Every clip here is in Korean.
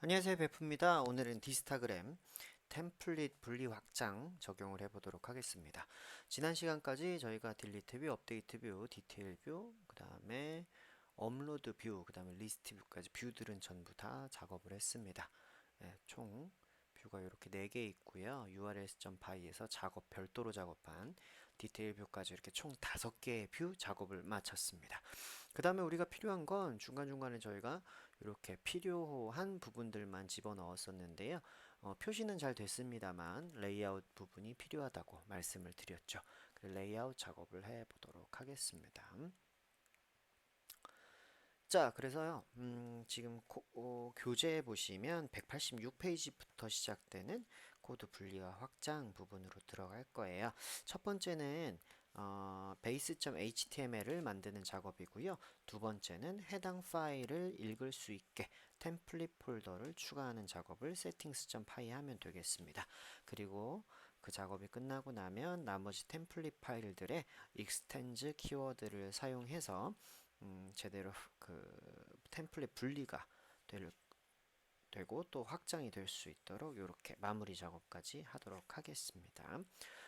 안녕하세요, 베프입니다. 오늘은 디스타그램 템플릿 분리 확장 적용을 해보도록 하겠습니다. 지난 시간까지 저희가 딜리트 뷰, 업데이트 뷰, 디테일 뷰, 그 다음에 업로드 뷰, 그 다음에 리스트 뷰까지 뷰들은 전부 다 작업을 했습니다. 총 뷰가 이렇게 4개 있고요. urls.py에서 별도로 작업한 디테일 뷰까지 이렇게 총 5개의 뷰 작업을 마쳤습니다. 그 다음에 우리가 필요한 건 중간중간에 저희가 이렇게 필요한 부분들만 집어넣었었는데요. 표시는 잘 됐습니다만 레이아웃 부분이 필요하다고 말씀을 드렸죠. 레이아웃 작업을 해 보도록 하겠습니다. 자, 그래서요, 지금 교재 보시면 186페이지부터 시작되는 코드 분리와 확장 부분으로 들어갈 거예요. 첫 번째는 base.html을 만드는 작업이고요. 두 번째는 해당 파일을 읽을 수 있게 템플릿 폴더를 추가하는 작업을 settings.py 하면 되겠습니다. 그리고 그 작업이 끝나고 나면 나머지 템플릿 파일들의 extends 키워드를 사용해서 제대로 그 템플릿 분리가 되고 또 확장이 될 수 있도록 이렇게 마무리 작업까지 하도록 하겠습니다.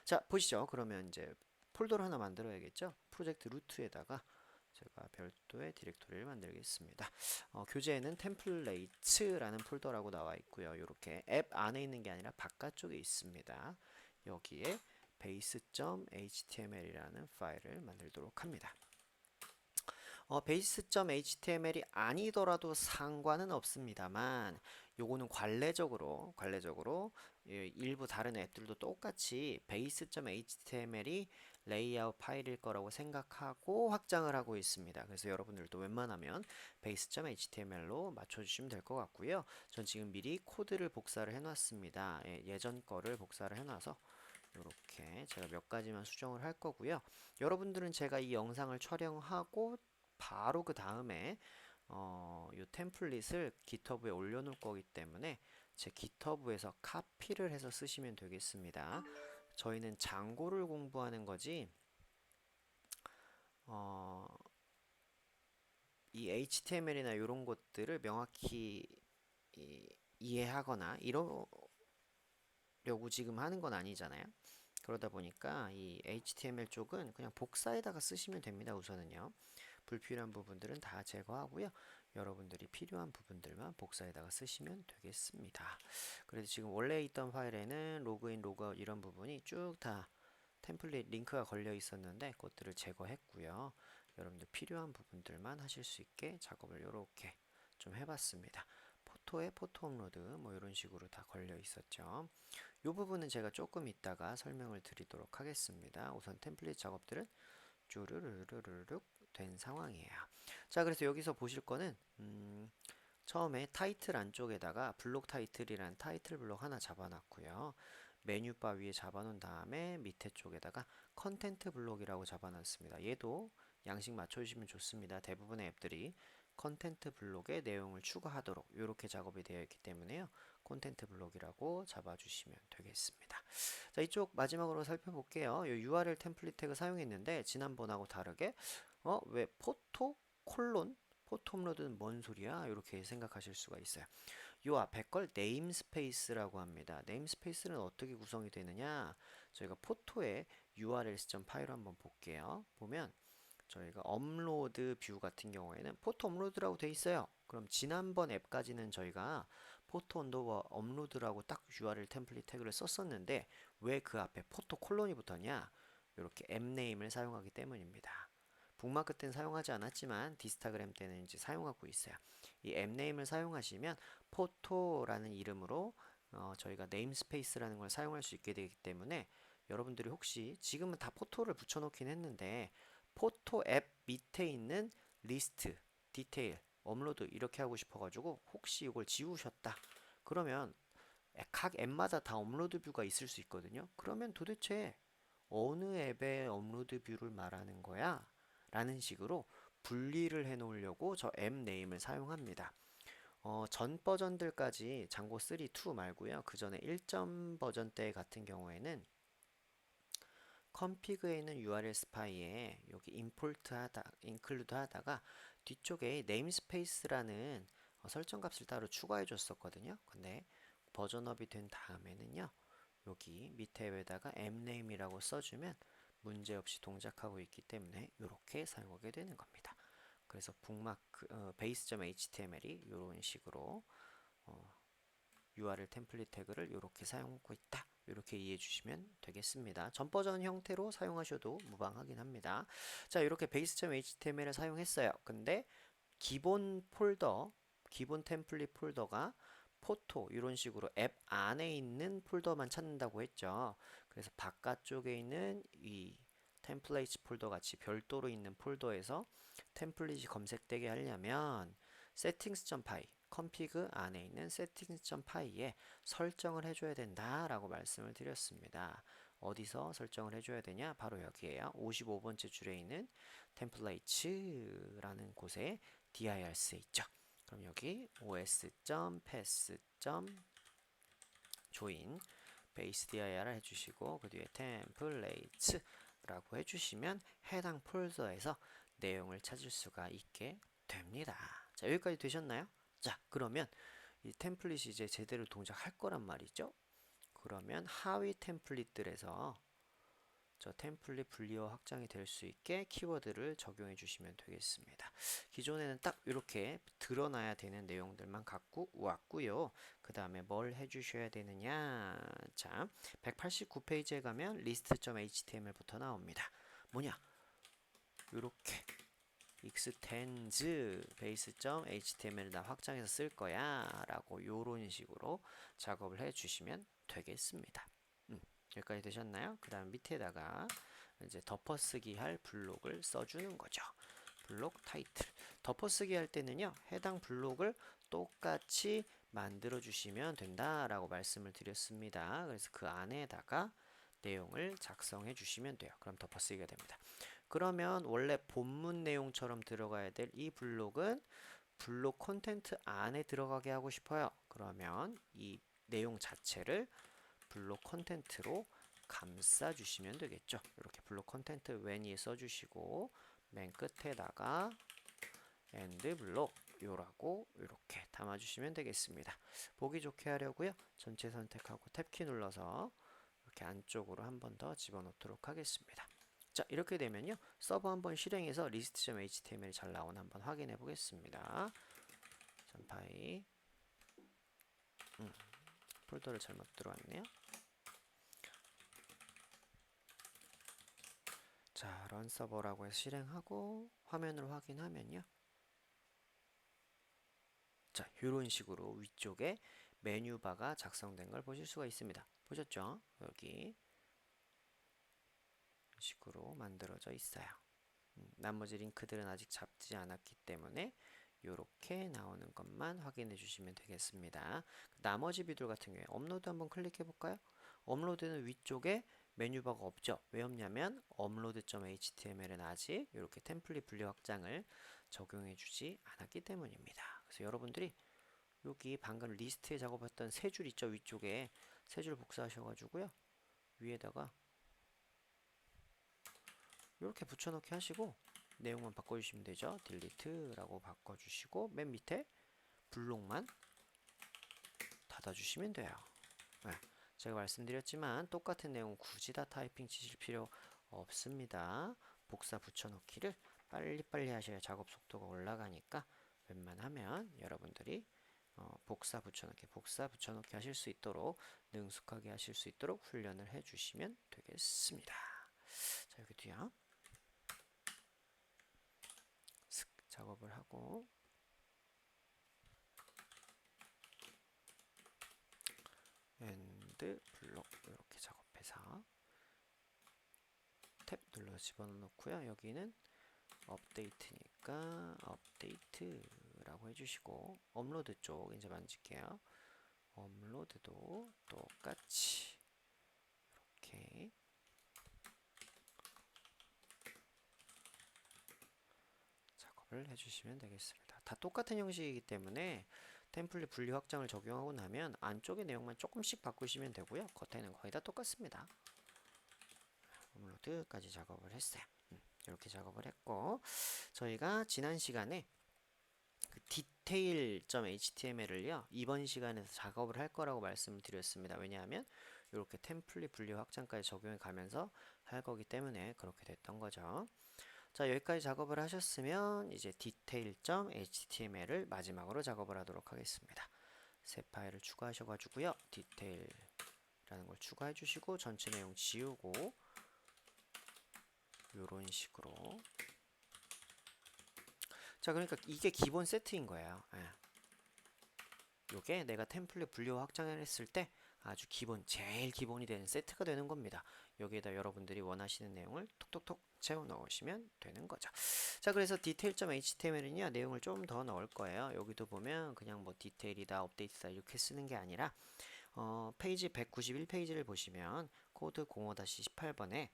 자, 보시죠. 그러면 이제 폴더를 하나 만들어야겠죠. 프로젝트 루트에다가 제가 별도의 디렉토리를 만들겠습니다. 교재에는 템플레이츠라는 폴더라고 나와 있고요. 이렇게 앱 안에 있는 게 아니라 바깥쪽에 있습니다. 여기에 base.html이라는 파일을 만들도록 합니다. base.html이 아니더라도 상관은 없습니다만 요거는 관례적으로 일부 다른 앱들도 똑같이 base.html이 레이아웃 파일일 거라고 생각하고 확장을 하고 있습니다. 그래서 여러분들도 웬만하면 base.html로 맞춰주시면 될 것 같고요. 전 지금 미리 코드를 복사를 해놨습니다. 예전 거를 복사를 해놔서 이렇게 제가 몇 가지만 수정을 할 거고요. 여러분들은 제가 이 영상을 촬영하고 바로 그 다음에 이 템플릿을 GitHub에 올려놓을 거기 때문에 제 GitHub에서 카피를 해서 쓰시면 되겠습니다. 저희는 장고를 공부하는 거지 어, 이 HTML이나 이런 것들을 명확히 이해하거나 이러려고 지금 하는 건 아니잖아요. 그러다 보니까 이 HTML 쪽은 그냥 복사에다가 쓰시면 됩니다. 우선은요. 불필요한 부분들은 다 제거하고요. 여러분들이 필요한 부분들만 복사에다가 쓰시면 되겠습니다. 그래서 지금 원래 있던 파일에는 로그인, 로그아웃 이런 부분이 쭉 다 템플릿 링크가 걸려 있었는데 그것들을 제거했고요. 여러분들 필요한 부분들만 하실 수 있게 작업을 이렇게 좀 해봤습니다. 포토에 포토 업로드 뭐 이런 식으로 다 걸려 있었죠. 이 부분은 제가 조금 이따가 설명을 드리도록 하겠습니다. 우선 템플릿 작업들은 쭈르르르륵 된 상황이에요. 자, 그래서 여기서 보실 거는 처음에 타이틀 안쪽에다가 블록 타이틀이란 타이틀 블록 하나 잡아놨고요. 메뉴바 위에 잡아놓은 다음에 밑에 쪽에다가 컨텐트 블록이라고 잡아놨습니다. 얘도 양식 맞춰주시면 좋습니다. 대부분의 앱들이 컨텐트 블록에 내용을 추가하도록 이렇게 작업이 되어 있기 때문에요. 콘텐트 블록이라고 잡아주시면 되겠습니다. 자, 이쪽 마지막으로 살펴볼게요. 이 URL 템플릿 태그 사용했는데 지난번하고 다르게 왜 포토 업로드는 뭔 소리야? 이렇게 생각하실 수가 있어요. 요 앞에 걸 네임스페이스라고 합니다. 네임스페이스는 어떻게 구성이 되느냐? 저희가 포토의 urls.py로 한번 볼게요. 보면 저희가 업로드 뷰 같은 경우에는 포토 업로드라고 돼 있어요. 그럼 지난번 앱까지는 저희가 포토 언더바 업로드라고 딱 URL 템플릿 태그를 썼었는데 왜 그 앞에 포토 콜론이 붙었냐? 이렇게 앱 네임을 사용하기 때문입니다. 북마크 때는 사용하지 않았지만 디스타그램 때는 이제 사용하고 있어요. 이 앱 네임을 사용하시면 포토라는 이름으로 저희가 네임스페이스라는 걸 사용할 수 있게 되기 때문에 여러분들이 혹시 지금은 다 포토를 붙여놓긴 했는데 포토 앱 밑에 있는 리스트, 디테일, 업로드 이렇게 하고 싶어가지고 혹시 이걸 지우셨다. 그러면 각 앱마다 다 업로드 뷰가 있을 수 있거든요. 그러면 도대체 어느 앱의 업로드 뷰를 말하는 거야? 라는 식으로 분리를 해 놓으려고 저 앱 네임을 사용합니다. 전 버전들까지 장고 3, 2 말고요. 그 전에 1점 버전 때 같은 경우에는 컴피그에 있는 URL 스파이에 여기 임포트 하다, 인클루드 하다가 뒤쪽에 네임스페이스라는 설정 값을 따로 추가해 줬었거든요. 근데 버전업이 된 다음에는요, 여기 밑에에다가 mname이라고 써주면 문제없이 동작하고 있기 때문에 이렇게 사용하게 되는 겁니다. 그래서 북마크 base.html이 이런 식으로 URL 템플릿 태그를 이렇게 사용하고 있다. 이렇게 이해해 주시면 되겠습니다. 전 버전 형태로 사용하셔도 무방하긴 합니다. 자, 이렇게 base.html을 사용했어요. 근데 기본 폴더, 기본 템플릿 폴더가 포토 이런 식으로 앱 안에 있는 폴더만 찾는다고 했죠. 그래서 바깥쪽에 있는 이 템플레이트 폴더 같이 별도로 있는 폴더에서 템플릿이 검색되게 하려면 settings.py config 안에 있는 settings.py에 설정을 해줘야 된다라고 말씀을 드렸습니다. 어디서 설정을 해줘야 되냐? 바로 여기에요. 55번째 줄에 있는 template라는 곳에 dirc 있죠. 그럼 여기 os.pass.join base dir을 해주시고 그 뒤에 templates라고 해주시면 해당 폴더에서 내용을 찾을 수가 있게 됩니다. 자, 여기까지 되셨나요? 자, 그러면 이 템플릿이 이제 제대로 동작할 거란 말이죠. 그러면 하위 템플릿들에서 저 템플릿 분리어 확장이 될 수 있게 키워드를 적용해 주시면 되겠습니다. 기존에는 딱 이렇게 드러나야 되는 내용들만 갖고 왔고요. 그 다음에 뭘 해주셔야 되느냐? 자, 189페이지에 가면 list.html부터 나옵니다. 뭐냐? 이렇게 extends base.html을 나 확장해서 쓸 거야 라고 요런 식으로 작업을 해 주시면 되겠습니다. 여기까지 되셨나요? 그 다음 밑에다가 이제 덮어쓰기 할 블록을 써주는 거죠. 블록 타이틀. 덮어쓰기 할 때는요, 해당 블록을 똑같이 만들어 주시면 된다라고 말씀을 드렸습니다. 그래서 그 안에다가 내용을 작성해 주시면 돼요. 그럼 덮어쓰기가 됩니다. 그러면 원래 본문 내용처럼 들어가야 될 이 블록은 블록 콘텐트 안에 들어가게 하고 싶어요. 그러면 이 내용 자체를 블록 콘텐트로 감싸 주시면 되겠죠. 이렇게 블록 콘텐트 when에 써주시고 맨 끝에다가 end 블록 요라고 이렇게 담아주시면 되겠습니다. 보기 좋게 하려고요. 전체 선택하고 탭키 눌러서 이렇게 안쪽으로 한 번 더 집어넣도록 하겠습니다. 자, 이렇게 되면요, 서버 한번 실행해서 list.html이 잘 나오나 한번 확인해 보겠습니다. 전파이 폴더를 잘못 들어왔네요. 자, 런 서버라고 해서 실행하고 화면을 확인하면요, 자, 이런 식으로 위쪽에 메뉴바가 작성된 걸 보실 수가 있습니다. 보셨죠? 여기 이런 식으로 만들어져 있어요. 나머지 링크들은 아직 잡지 않았기 때문에 이렇게 나오는 것만 확인해 주시면 되겠습니다. 나머지 비들 같은 경우에 업로드 한번 클릭해 볼까요? 업로드는 위쪽에 메뉴바가 없죠. 왜 없냐면 upload.html은 아직 이렇게 템플릿 분리 확장을 적용해 주지 않았기 때문입니다. 그래서 여러분들이 여기 방금 리스트에 작업했던 세 줄 있죠. 위쪽에 세 줄 복사하셔가지고요, 위에다가 이렇게 붙여넣기 하시고 내용만 바꿔주시면 되죠. 딜리트라고 바꿔주시고 맨 밑에 블록만 닫아주시면 돼요. 네, 제가 말씀드렸지만 똑같은 내용 굳이 다 타이핑 치실 필요 없습니다. 복사 붙여넣기를 빨리빨리 하셔야 작업 속도가 올라가니까 웬만하면 여러분들이 복사 붙여넣기 하실 수 있도록 능숙하게 하실 수 있도록 훈련을 해주시면 되겠습니다. 자, 여기 뒤야 작업을 하고 엔드 블록 이렇게 작업해서 탭 눌러 집어넣고요. 여기는 업데이트니까 업데이트라고 해주시고 업로드 쪽 이제 만질게요. 업로드도 똑같이 이렇게 작업을 해주시면 되겠습니다. 다 똑같은 형식이기 때문에 템플릿 분리 확장을 적용하고 나면 안쪽의 내용만 조금씩 바꾸시면 되고요. 겉에는 거의 다 똑같습니다. 업로드까지 작업을 했어요. 이렇게 작업을 했고, 저희가 지난 시간에 그 detail.html을요 이번 시간에서 작업을 할 거라고 말씀을 드렸습니다. 왜냐하면 이렇게 템플릿 분리 확장까지 적용해 가면서 할 거기 때문에 그렇게 됐던 거죠. 자, 여기까지 작업을 하셨으면 이제 detail.html을 마지막으로 작업을 하도록 하겠습니다. 새 파일을 추가하셔가지고요. detail라는 걸 추가해 주시고 전체 내용 지우고 요런 식으로. 자, 그러니까 이게 기본 세트인 거예요. 예. 요게 내가 템플릿 분류 확장을 했을 때 아주 기본, 제일 기본이 되는 세트가 되는 겁니다. 여기에다 여러분들이 원하시는 내용을 톡톡톡 채워 넣으시면 되는 거죠. 자, 그래서 detail.html은요 내용을 좀 더 넣을 거예요. 여기도 보면 그냥 뭐 디테일이다, 업데이트다 이렇게 쓰는 게 아니라 페이지 191페이지를 보시면 코드 05-18번에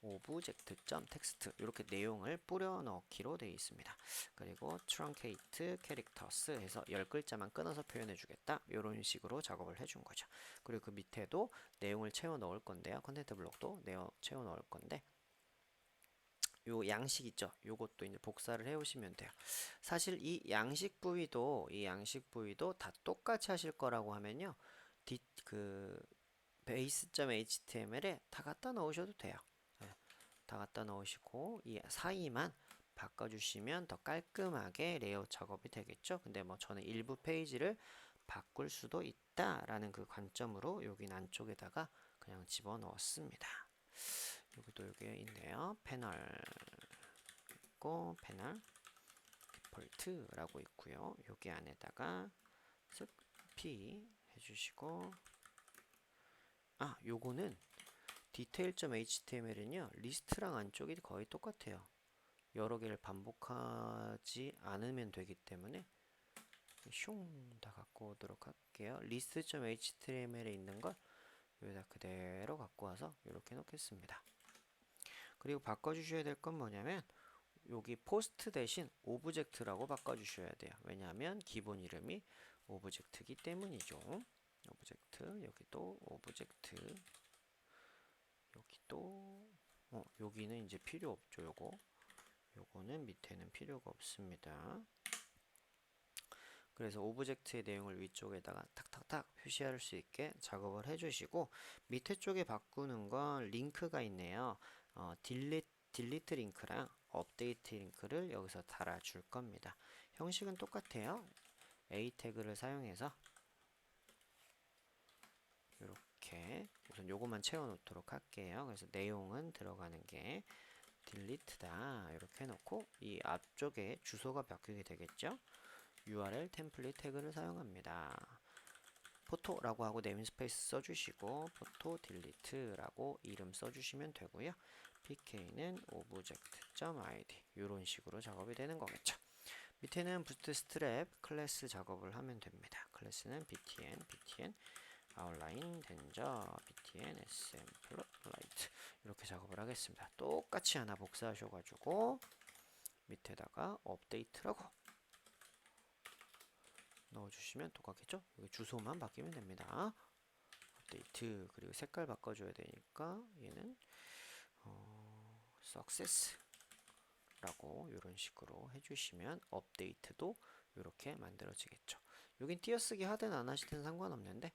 object.text 이렇게 내용을 뿌려 넣기로 되어 있습니다. 그리고 truncate characters 해서 10글자만 끊어서 표현해 주겠다. 이런 식으로 작업을 해준 거죠. 그리고 그 밑에도 내용을 채워 넣을 건데요. 컨텐트 블록도 채워 넣을 건데 요 양식 있죠. 요것도 이제 복사를 해 오시면 돼요. 사실 이 양식 부위도 다 똑같이 하실 거라고 하면요. 그 base.html에 다 갖다 넣으셔도 돼요. 네, 다 갖다 넣으시고 이 사이만 바꿔주시면 더 깔끔하게 레이아웃 작업이 되겠죠. 근데 뭐 저는 일부 페이지를 바꿀 수도 있다라는 그 관점으로 여긴 안쪽에다가 그냥 집어 넣었습니다. 여기도 여기 있네요. 패널 있고 패널 디폴트라고 있고요. 여기 안에다가 쓱 P 해주시고 요거는 detail.html은요 리스트랑 안쪽이 거의 똑같아요. 여러 개를 반복하지 않으면 되기 때문에 슝다 갖고 오도록 할게요. list.html에 있는 걸 여기다 그대로 갖고 와서 이렇게 놓겠습니다. 그리고 바꿔주셔야 될 건 뭐냐면 여기 포스트 대신 오브젝트라고 바꿔주셔야 돼요. 왜냐하면 기본 이름이 오브젝트이기 때문이죠. 오브젝트 여기도 오브젝트 여기도 여기는 이제 필요 없죠. 요거는 밑에는 필요가 없습니다. 그래서 오브젝트의 내용을 위쪽에다가 탁탁탁 표시할 수 있게 작업을 해주시고 밑에 쪽에 바꾸는 건 링크가 있네요. 딜리트 링크랑 업데이트 링크를 여기서 달아줄 겁니다. 형식은 똑같아요. A 태그를 사용해서 이렇게 우선 요것만 채워 놓도록 할게요. 그래서 내용은 들어가는 게 딜리트다 이렇게 해놓고 이 앞쪽에 주소가 바뀌게 되겠죠. URL 템플릿 태그를 사용합니다. 포토라고 하고 네임스페이스 써주시고 포토 딜리트라고 이름 써주시면 되고요. pk는 object.id 이런 식으로 작업이 되는 거겠죠. 밑에는 부트스트랩 클래스 작업을 하면 됩니다. 클래스는 btn outline danger btn sm light 이렇게 작업을 하겠습니다. 똑같이 하나 복사하셔가지고 밑에다가 업데이트라고 넣어주시면 똑같겠죠? 여기 주소만 바뀌면 됩니다. 업데이트 그리고 색깔 바꿔줘야 되니까 얘는 success 라고 이런 식으로 해주시면 업데이트도 이렇게 만들어지겠죠. 여긴 띄어쓰기 하든 안 하시든 상관없는데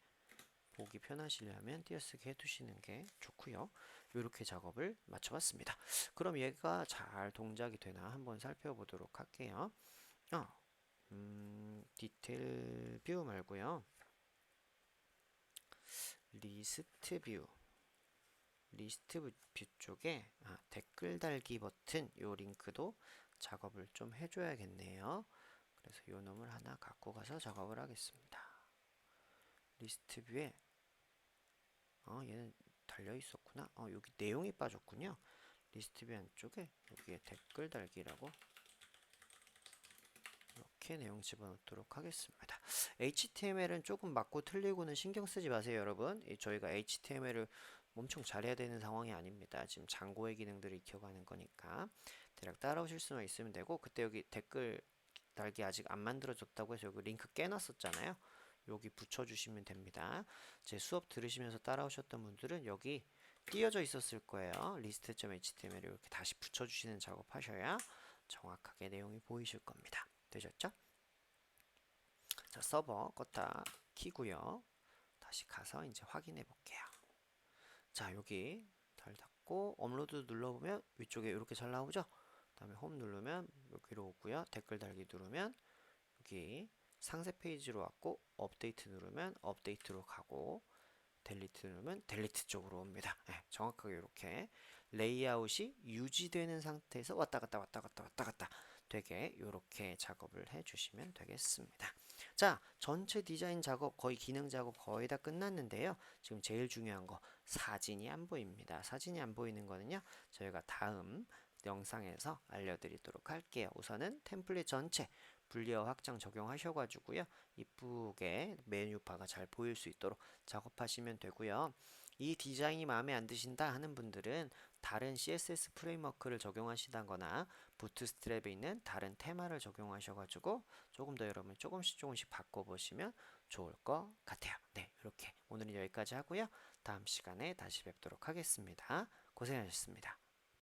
보기 편하시려면 띄어쓰기 해두시는 게 좋고요. 이렇게 작업을 마쳐봤습니다. 그럼 얘가 잘 동작이 되나 한번 살펴보도록 할게요. 디테일 뷰 말고요. 리스트 뷰 쪽에 댓글 달기 버튼 요 링크도 작업을 좀 해줘야겠네요. 그래서 요 놈을 하나 갖고 가서 작업을 하겠습니다. 리스트 뷰에 얘는 달려 있었구나. 여기 내용이 빠졌군요. 리스트 뷰 안쪽에 여기에 댓글 달기라고 이렇게 내용 집어넣도록 하겠습니다. HTML은 조금 맞고 틀리고는 신경 쓰지 마세요, 여러분. 저희가 HTML을 엄청 잘해야 되는 상황이 아닙니다. 지금 장고의 기능들을 익혀가는 거니까 대략 따라오실 수만 있으면 되고, 그때 여기 댓글 달기 아직 안 만들어졌다고 해서 여기 링크 깨놨었잖아요. 여기 붙여주시면 됩니다. 제 수업 들으시면서 따라오셨던 분들은 여기 띄어져 있었을 거예요. list.html을 이렇게 다시 붙여주시는 작업 하셔야 정확하게 내용이 보이실 겁니다. 되셨죠? 자, 서버 껐다 키고요. 다시 가서 이제 확인해 볼게요. 자, 여기 달 닫고 업로드 눌러보면 위쪽에 이렇게 잘 나오죠? 다음에 홈 누르면 여기로 오고요. 댓글 달기 누르면 여기 상세 페이지로 왔고 업데이트 누르면 업데이트로 가고 델리트 누르면 델리트 쪽으로 옵니다. 네, 정확하게 이렇게 레이아웃이 유지되는 상태에서 왔다 갔다 왔다 갔다 왔다 갔다 되게 이렇게 작업을 해주시면 되겠습니다. 자, 전체 디자인 작업 거의 기능 작업 거의 다 끝났는데요. 지금 제일 중요한 거 사진이 안 보입니다. 사진이 안 보이는 거는요. 저희가 다음 영상에서 알려드리도록 할게요. 우선은 템플릿 전체 분리어 확장 적용하셔가지고요. 이쁘게 메뉴바가 잘 보일 수 있도록 작업하시면 되고요. 이 디자인이 마음에 안 드신다 하는 분들은 다른 CSS 프레임워크를 적용하시다거나 부트스트랩에 있는 다른 테마를 적용하셔가지고 조금 더 여러분 조금씩 바꿔보시면 좋을 것 같아요. 네, 이렇게 오늘은 여기까지 하고요. 다음 시간에 다시 뵙도록 하겠습니다. 고생하셨습니다.